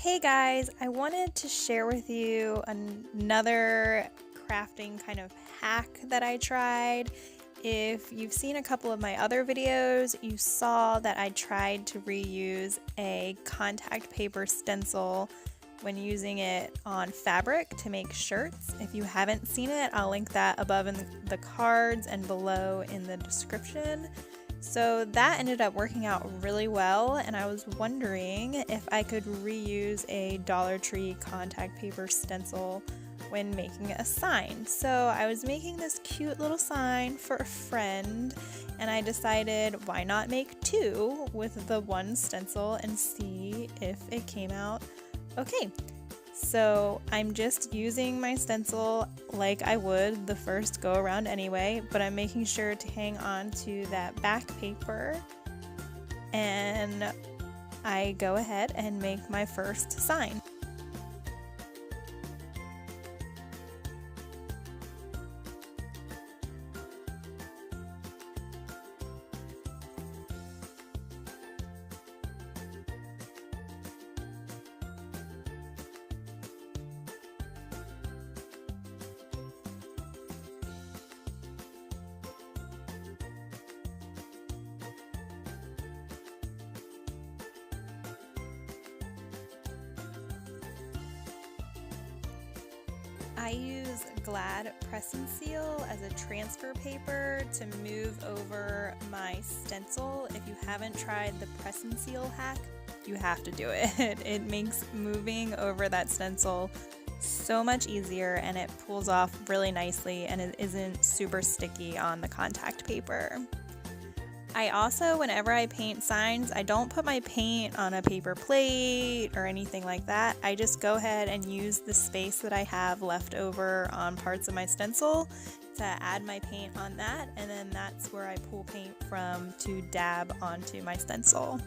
Hey guys, I wanted to share with you another crafting kind of hack that I tried. If you've seen a couple of my other videos, you saw that I tried to reuse a contact paper stencil when using it on fabric to make shirts. If you haven't seen it, I'll link that above in the cards and below in the description. So that ended up working out really well, and I was wondering if I could reuse a Dollar Tree contact paper stencil when making a sign. So I was making this cute little sign for a friend, and I decided why not make two with the one stencil and see if it came out okay. So I'm just using my stencil like I would the first go around anyway, but I'm making sure to hang on to that back paper, and I go ahead and make my first sign. I use Glad Press and Seal as a transfer paper to move over my stencil. If you haven't tried the press and seal hack, you have to do it. It makes moving over that stencil so much easier, and it pulls off really nicely, and it isn't super sticky on the contact paper. I also, whenever I paint signs, I don't put my paint on a paper plate or anything like that. I just go ahead and use the space that I have left over on parts of my stencil to add my paint on that, and then that's where I pull paint from to dab onto my stencil.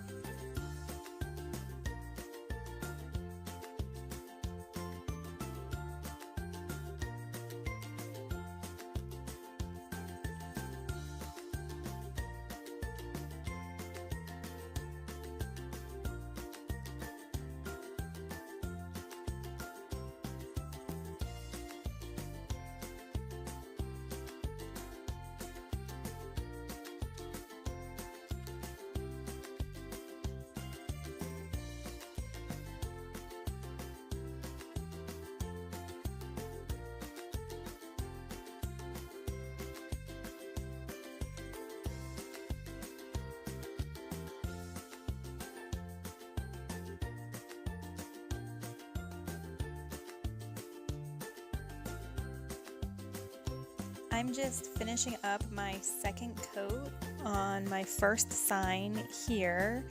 I'm just finishing up my second coat on my first sign here,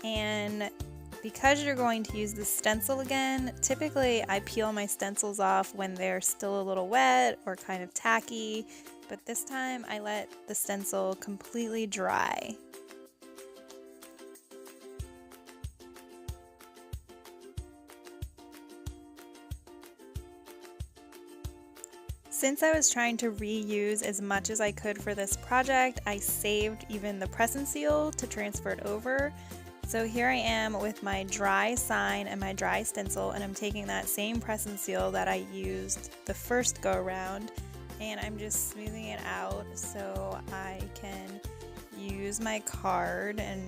and because you're going to use the stencil again, typically I peel my stencils off when they're still a little wet or kind of tacky, but this time I let the stencil completely dry. Since I was trying to reuse as much as I could for this project, I saved even the press and seal to transfer it over. So here I am with my dry sign and my dry stencil, and I'm taking that same press and seal that I used the first go around, and I'm just smoothing it out so I can use my card and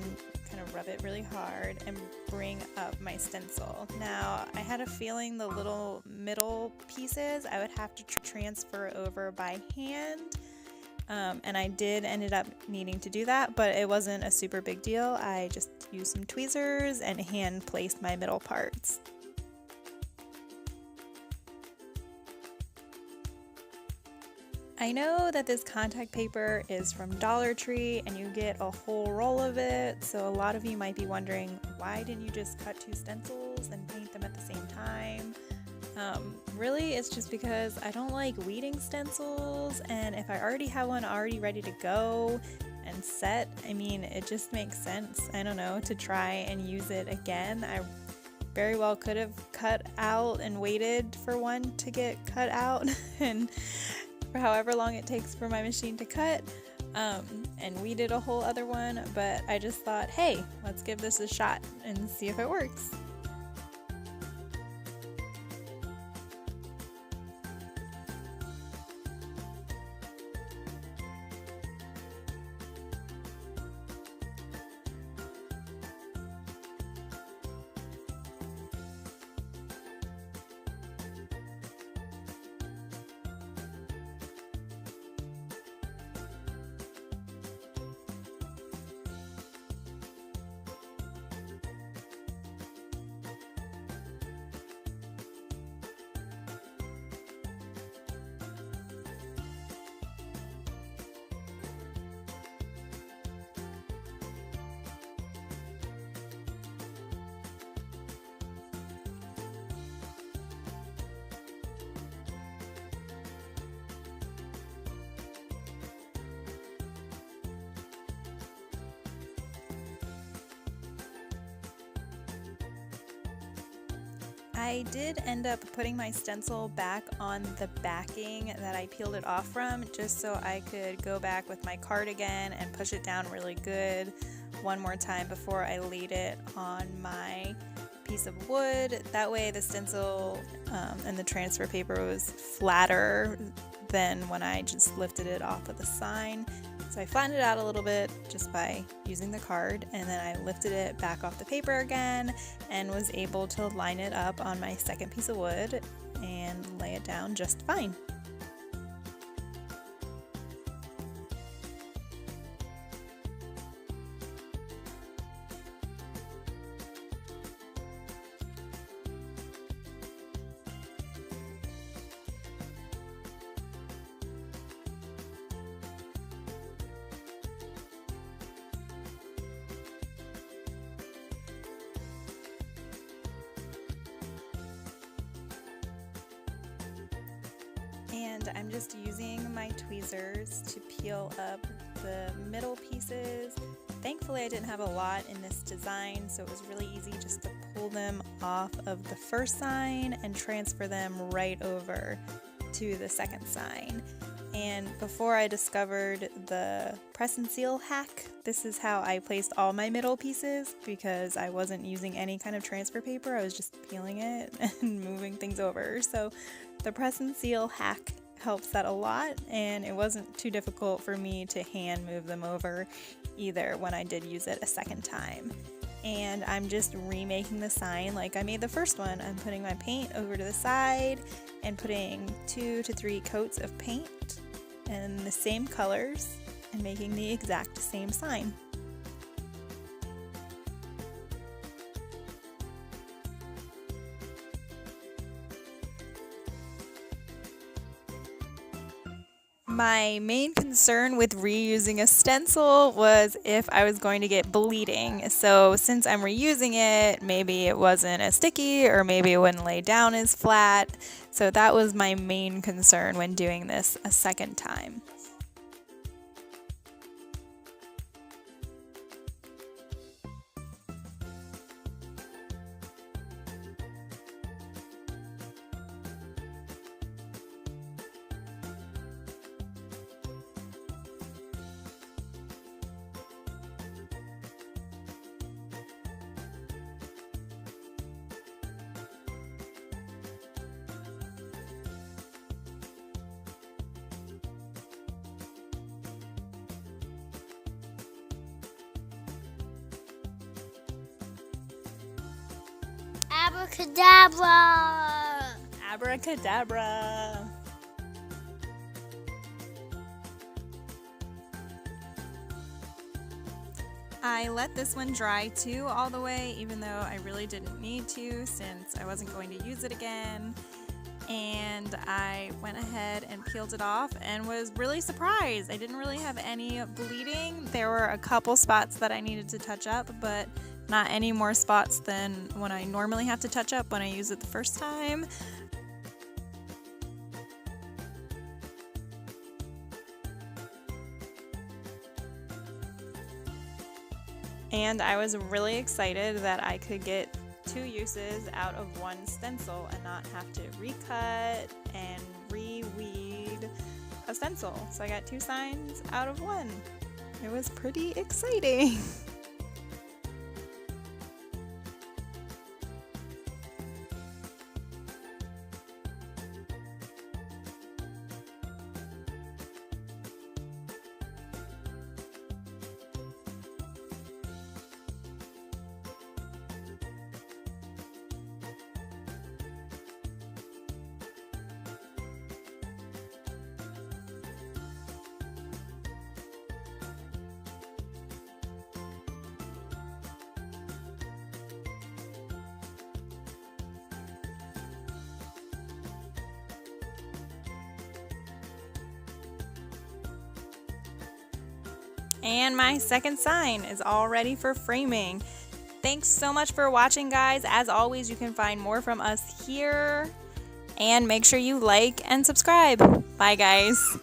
kind of rub it really hard and bring up my stencil. Now, I had a feeling the little middle pieces I would have to transfer over by hand, and I did ended up needing to do that, but it wasn't a super big deal. I just used some tweezers and hand placed my middle parts. I know that this contact paper is from Dollar Tree and you get a whole roll of it, so a lot of you might be wondering, why didn't you just cut two stencils and paint them at the same time? Really, it's just because I don't like weeding stencils, and if I already have one already ready to go and set, I mean, it just makes sense, I don't know, to try and use it again. I very well could have cut out and waited for one to get cut out and for however long it takes for my machine to cut, and we did a whole other one, but I just thought, hey, let's give this a shot and see if it works. I did end up putting my stencil back on the backing that I peeled it off from, just so I could go back with my card again and push it down really good one more time before I laid it on my piece of wood. That way the stencil and the transfer paper was flatter than when I just lifted it off of the sign. So I flattened it out a little bit just by using the card, and then I lifted it back off the paper again and was able to line it up on my second piece of wood and lay it down just fine. And I'm just using my tweezers to peel up the middle pieces. Thankfully I didn't have a lot in this design, so it was really easy just to pull them off of the first sign and transfer them right over to the second sign. And before I discovered the press and seal hack, this is how I placed all my middle pieces, because I wasn't using any kind of transfer paper. I was just peeling it and moving things over. So the press and seal hack helps that a lot, and it wasn't too difficult for me to hand move them over either when I did use it a second time. And I'm just remaking the sign like I made the first one. I'm putting my paint over to the side and putting 2 to 3 coats of paint in the same colors and making the exact same sign. My main concern with reusing a stencil was if I was going to get bleeding. So since I'm reusing it, maybe it wasn't as sticky, or maybe it wouldn't lay down as flat. So that was my main concern when doing this a second time. Abracadabra! Abracadabra! I let this one dry too all the way, even though I really didn't need to since I wasn't going to use it again. And I went ahead and peeled it off and was really surprised. I didn't really have any bleeding. There were a couple spots that I needed to touch up, but not any more spots than when I normally have to touch up when I use it the first time. And I was really excited that I could get 2 uses out of one stencil and not have to recut and reweed a stencil. So I got 2 signs out of 1. It was pretty exciting. And my second sign is all ready for framing. Thanks so much for watching, guys. As always, you can find more from us here. And make sure you like and subscribe. Bye, guys.